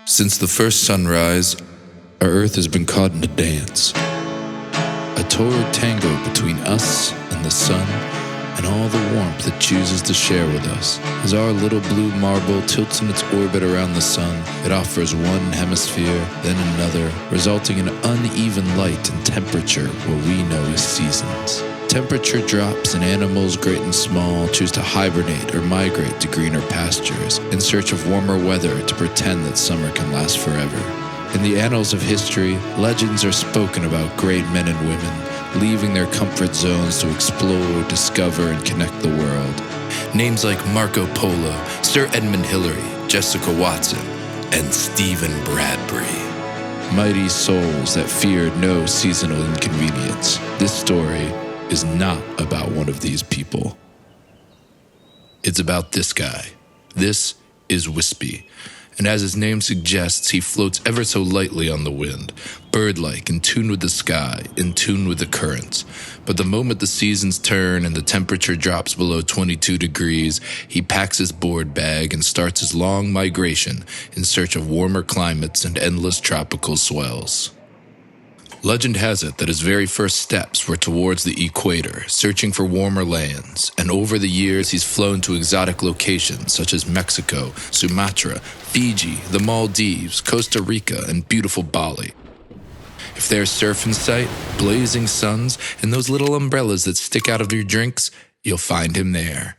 Since the first sunrise, our earth has been caught in a dance. A torrid tango between us and the sun and all the warmth it chooses to share with us. As our little blue marble tilts in its orbit around the sun, it offers one hemisphere, then another, resulting in uneven light and temperature what we know as seasons. Temperature drops and animals great and small choose to hibernate or migrate to greener pastures in search of warmer weather to pretend that summer can last forever. In the annals of history, legends are spoken about great men and women leaving their comfort zones to explore, discover, and connect the world. Names like Marco Polo, Sir Edmund Hillary, Jessica Watson, and Stephen Bradbury. Mighty souls that feared no seasonal inconvenience. This story is not about one of these people. It's about this guy. This is Wispy. And as his name suggests, he floats ever so lightly on the wind, bird-like, in tune with the sky, in tune with the currents. But the moment the seasons turn and the temperature drops below 22 degrees, he packs his board bag and starts his long migration in search of warmer climates and endless tropical swells. Legend has it that his very first steps were towards the equator, searching for warmer lands, and over the years he's flown to exotic locations such as Mexico, Sumatra, Fiji, the Maldives, Costa Rica, and beautiful Bali. If there's surf in sight, blazing suns, and those little umbrellas that stick out of your drinks, you'll find him there.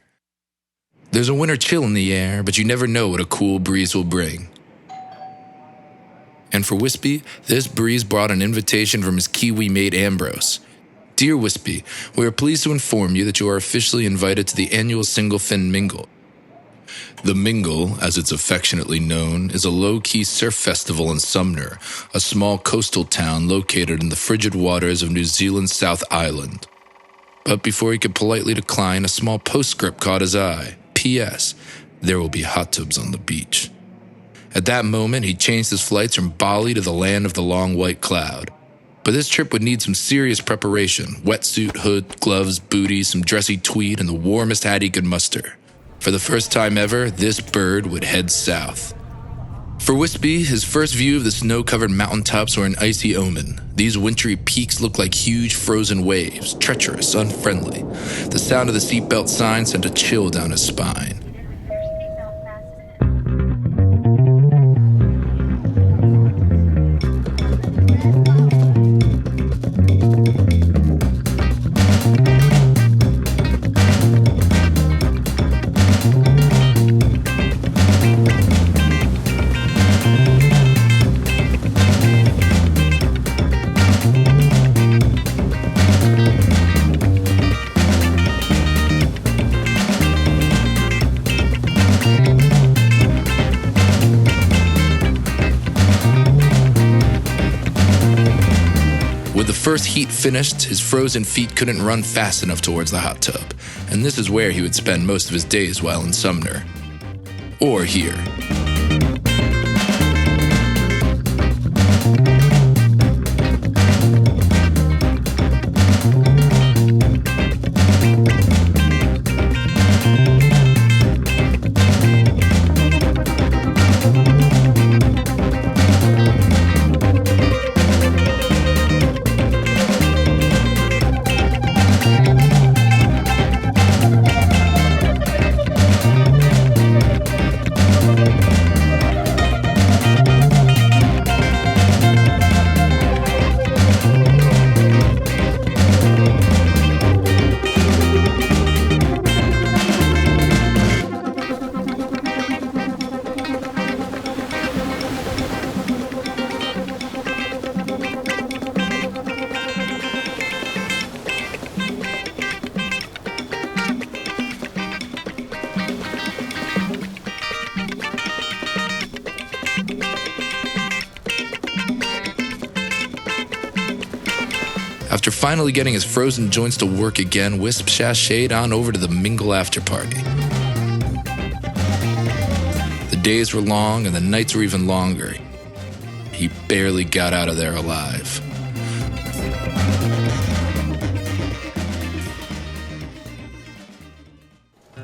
There's a winter chill in the air, but you never know what a cool breeze will bring. And for Wispy, this breeze brought an invitation from his Kiwi mate Ambrose. Dear Wispy, we are pleased to inform you that you are officially invited to the annual Single Fin Mingle. The Mingle, as it's affectionately known, is a low-key surf festival in Sumner, a small coastal town located in the frigid waters of New Zealand's South Island. But before he could politely decline, a small postscript caught his eye. P.S. There will be hot tubs on the beach. At that moment, he changed his flights from Bali to the land of the long white cloud. But this trip would need some serious preparation: wetsuit, hood, gloves, booties, some dressy tweed, and the warmest hat he could muster. For the first time ever, this bird would head south. For Wispy, his first view of the snow-covered mountaintops were an icy omen. These wintry peaks looked like huge frozen waves, treacherous, unfriendly. The sound of the seatbelt sign sent a chill down his spine. First heat finished, his frozen feet couldn't run fast enough towards the hot tub, and this is where he would spend most of his days while in Sumner. Or here. After finally getting his frozen joints to work again, Wisp sashayed on over to the Mingle after party. The days were long and the nights were even longer. He barely got out of there alive.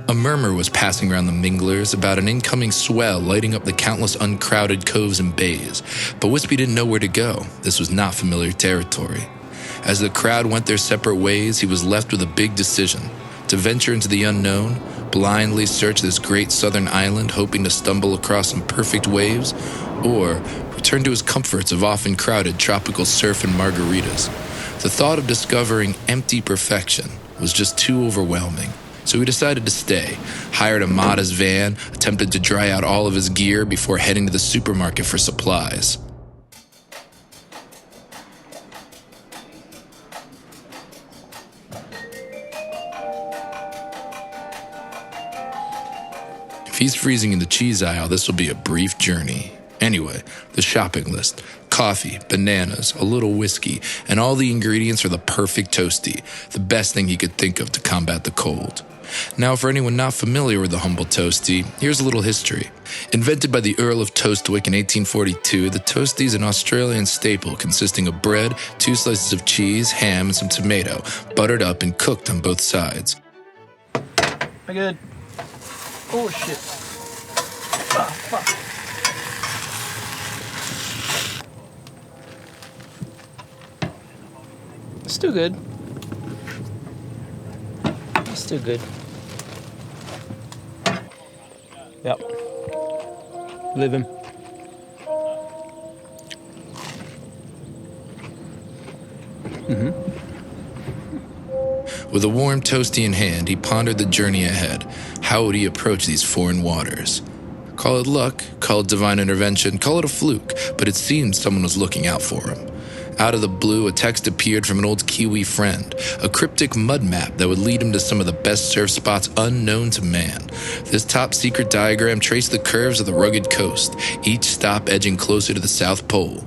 A murmur was passing around the minglers about an incoming swell lighting up the countless uncrowded coves and bays, but Wispy didn't know where to go. This was not familiar territory. As the crowd went their separate ways, he was left with a big decision: to venture into the unknown, blindly search this great southern island hoping to stumble across some perfect waves, or return to his comforts of often crowded tropical surf and margaritas. The thought of discovering empty perfection was just too overwhelming, so he decided to stay, hired a modest van, attempted to dry out all of his gear before heading to the supermarket for supplies. If he's freezing in the cheese aisle, this will be a brief journey. Anyway, the shopping list: coffee, bananas, a little whiskey, and all the ingredients for the perfect toasty, the best thing he could think of to combat the cold. Now, for anyone not familiar with the humble toasty, here's a little history. Invented by the Earl of Toastwick in 1842, the toasty is an Australian staple consisting of bread, 2 slices of cheese, ham, and some tomato, buttered up and cooked on both sides. I good. Oh shit. Ah, fuck. Still good. Still good. Yep. Living. With a warm toasty in hand, he pondered the journey ahead. How would he approach these foreign waters? Call it luck, call it divine intervention, call it a fluke, but it seemed someone was looking out for him. Out of the blue, a text appeared from an old Kiwi friend, a cryptic mud map that would lead him to some of the best surf spots unknown to man. This top-secret diagram traced the curves of the rugged coast, each stop edging closer to the South Pole.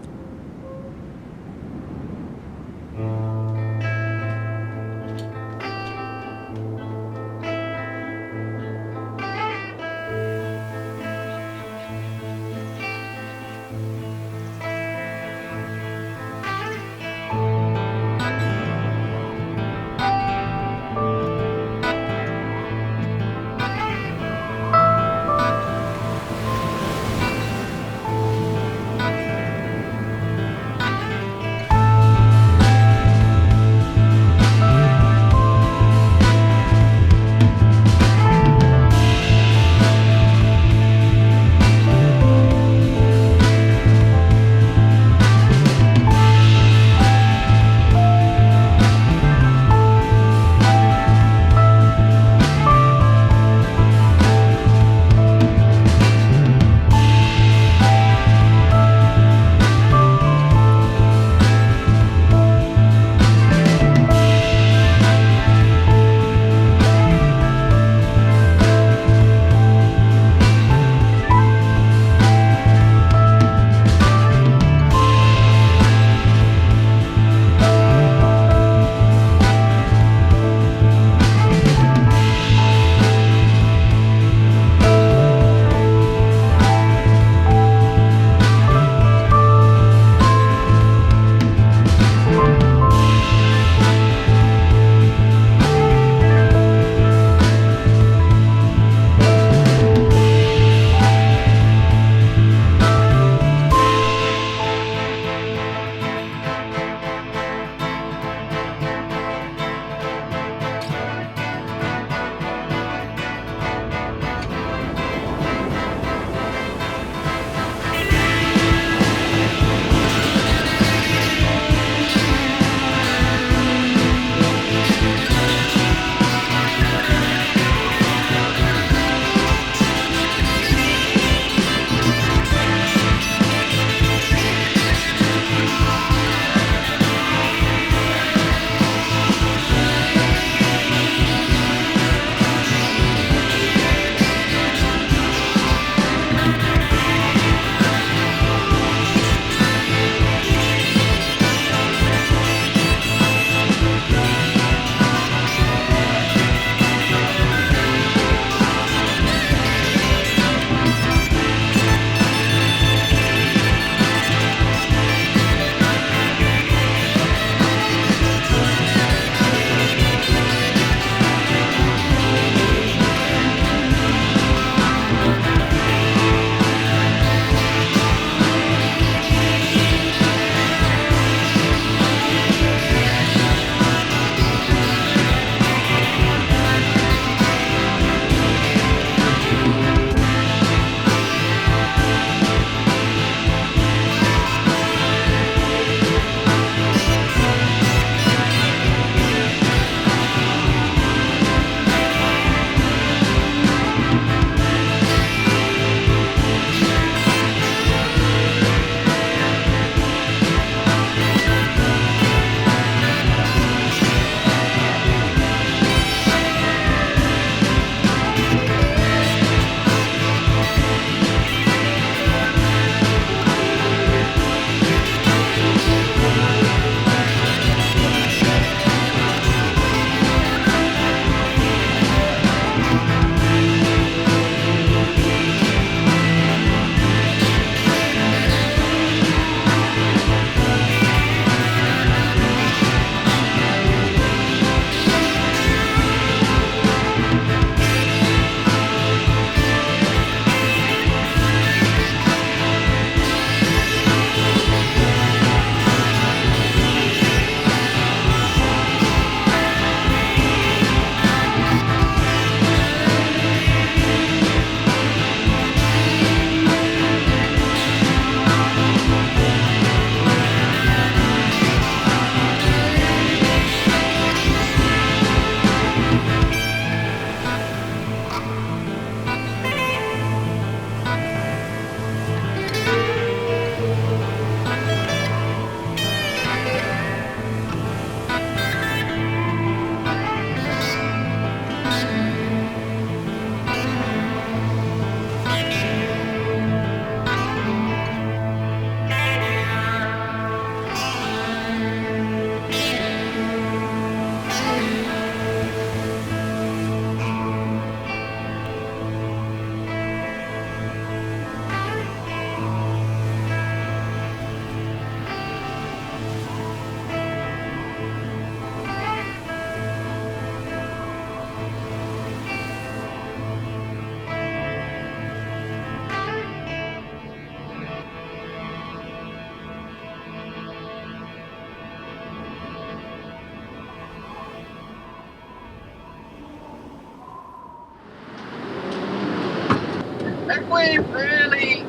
if we really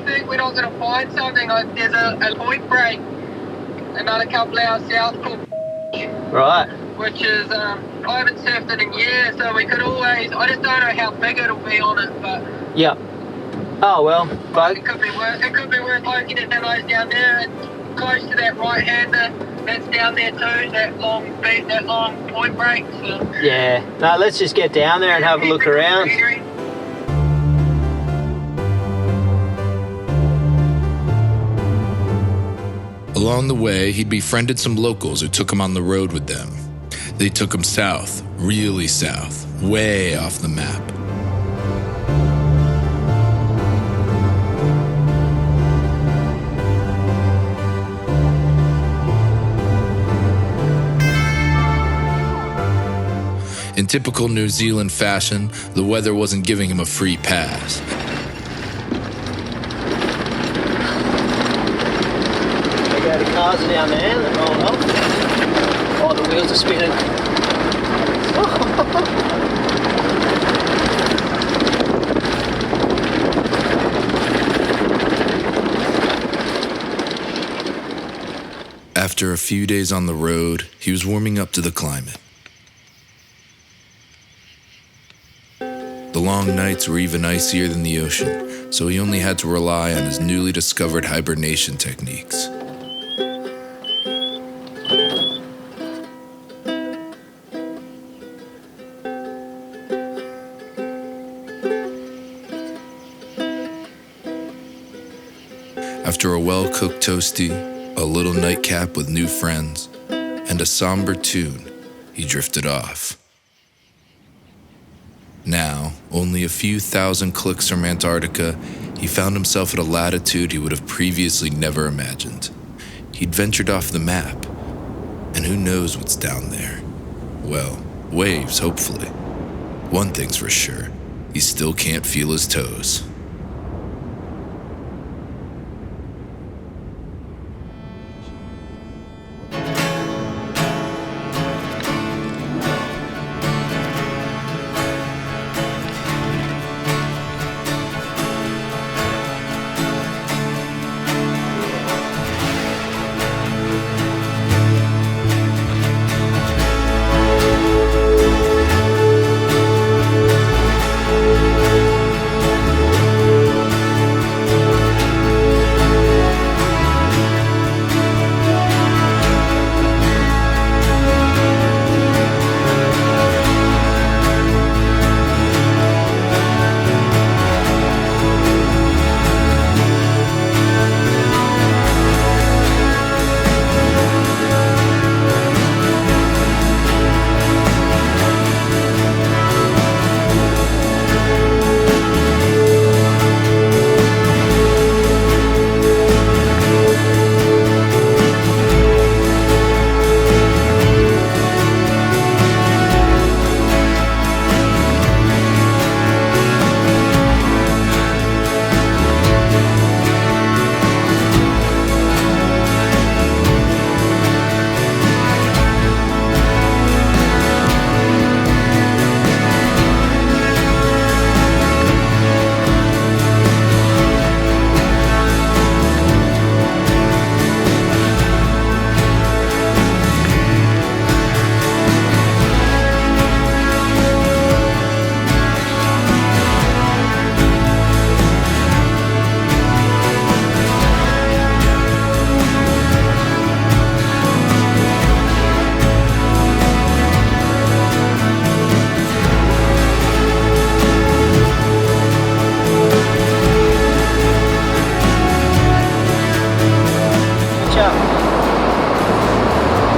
think we're not going to find something, there's a point break another couple hours south called Right. which is, I haven't surfed it in years, so we could always, I just don't know how big it'll be on it, but Yep. Oh well, but it could be worth looking at those down there, and close to that right-hander that's down there too, that long point break. So yeah. No, let's just get down there and have a look around. Along the way, he befriended some locals who took him on the road with them. They took him south, really south, way off the map. In typical New Zealand fashion, the weather wasn't giving him a free pass. The cars are down there, they're rolling up. Oh, the wheels are spinning. After a few days on the road, he was warming up to the climate. The long nights were even icier than the ocean, so he only had to rely on his newly discovered hibernation techniques. After a well-cooked toastie, a little nightcap with new friends, and a somber tune, he drifted off. Now, only a few thousand clicks from Antarctica, he found himself at a latitude he would have previously never imagined. He'd ventured off the map, and who knows what's down there? Well, waves, hopefully. One thing's for sure, he still can't feel his toes.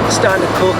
Starting to cook.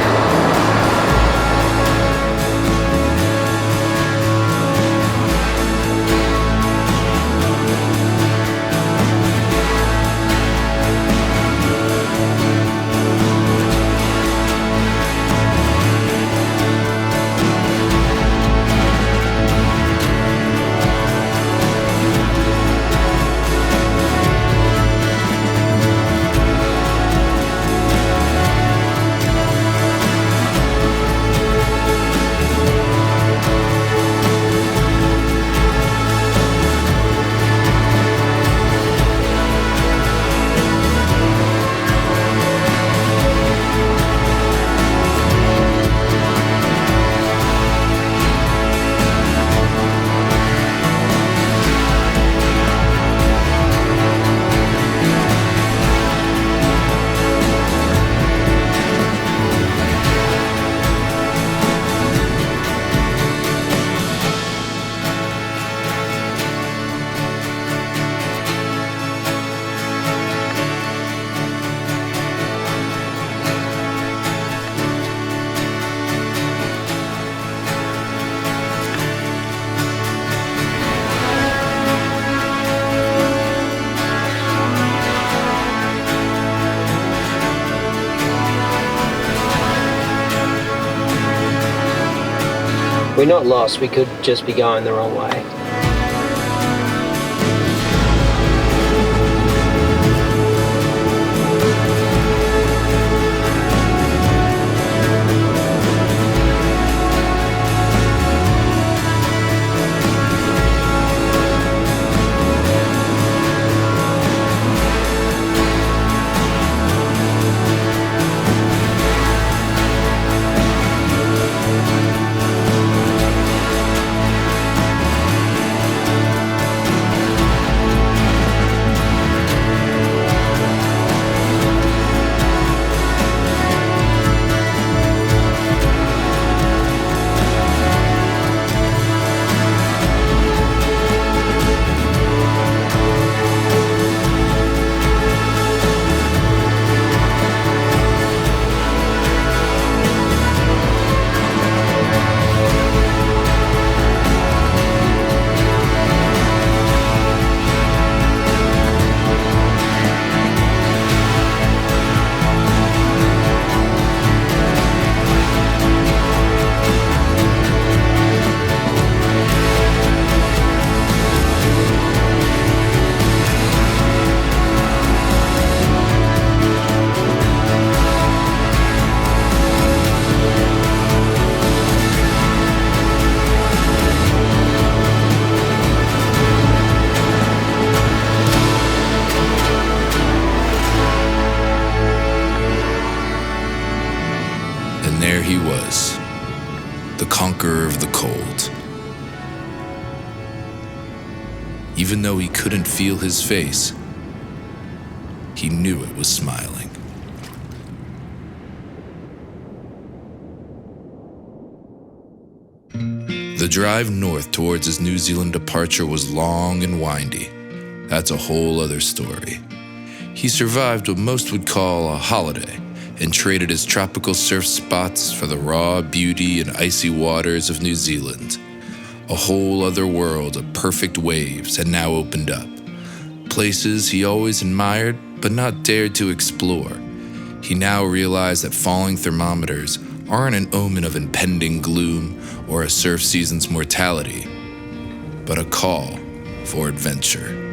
We're not lost, we could just be going the wrong way. He was, the conqueror of the cold. Even though he couldn't feel his face, he knew it was smiling. The drive north towards his New Zealand departure was long and windy. That's a whole other story. He survived what most would call a holiday, and traded his tropical surf spots for the raw beauty and icy waters of New Zealand. A whole other world of perfect waves had now opened up. Places he always admired but not dared to explore. He now realized that falling thermometers aren't an omen of impending gloom or a surf season's mortality, but a call for adventure.